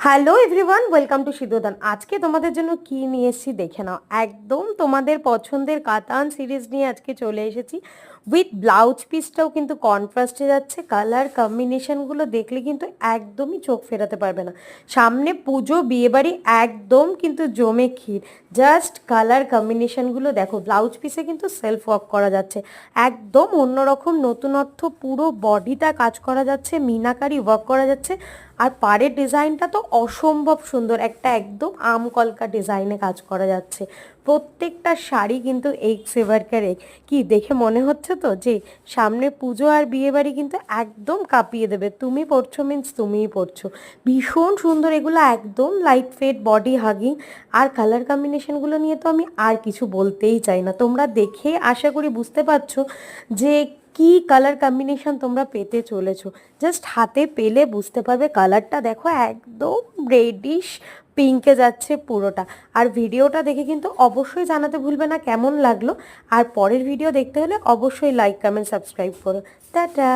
Hello everyone, welcome to সিদ্ধদান। আজকে তোমাদের জন্য কি নিয়ে এসেছি দেখে নাও। একদম তোমাদের পছন্দের কাতান সিরিজ নিয়ে আজকে চলে এসেছি। উইথ ব্লাউজ পিসটাও কিন্তু কন্ট্রাস্টে যাচ্ছে। কালার কম্বিনেশনগুলো দেখলে কিন্তু একদমই চোখ ফেরাতে পারবে না। সামনে পুজো, বিয়েবাড়ি, একদম কিন্তু জমে ক্ষীর। জাস্ট কালার কম্বিনেশনগুলো দেখো। ব্লাউজ পিসে কিন্তু সেলফ ওয়ার্ক করা যাচ্ছে, একদম অন্যরকম নতুনত্ব। পুরো বডিটা কাজ করা যাচ্ছে, মিনাকারি ওয়ার্ক করা যাচ্ছে। আর পাড়ের ডিজাইনটা তো অসম্ভব সুন্দর, একটা একদম আম কলকা ডিজাইনে কাজ করা যাচ্ছে। প্রত্যেকটা শাড়ি কিন্তু এক্স এভারকার এক। কি দেখে মনে হচ্ছে তো যে সামনে পুজো আর বিয়েবাড়ি কিন্তু একদম কাঁপিয়ে দেবে। তুমি পরছো মিন্স তুমিই পরছো। ভীষণ সুন্দর এগুলো, একদম লাইট ফেট, বডি হাগিং। আর কালার কম্বিনেশনগুলো নিয়ে তো আমি আর কিছু বলতেই চাই না। তোমরা দেখে আশা করি বুঝতে পারছো যে কি কালার কম্বিনেশন তোমরা পেতে চলেছো। জাস্ট হাতে পেলে বুঝতে পারবে। কালারটা দেখো, একদম রেডিশ পিঙ্কে যাচ্ছে পুরোটা। আর ভিডিওটা দেখে কিন্তু অবশ্যই জানাতে ভুলবে না কেমন লাগলো। আর পরের ভিডিও দেখতে হলে অবশ্যই লাইক, কমেন্ট, সাবস্ক্রাইব করো। টাটা।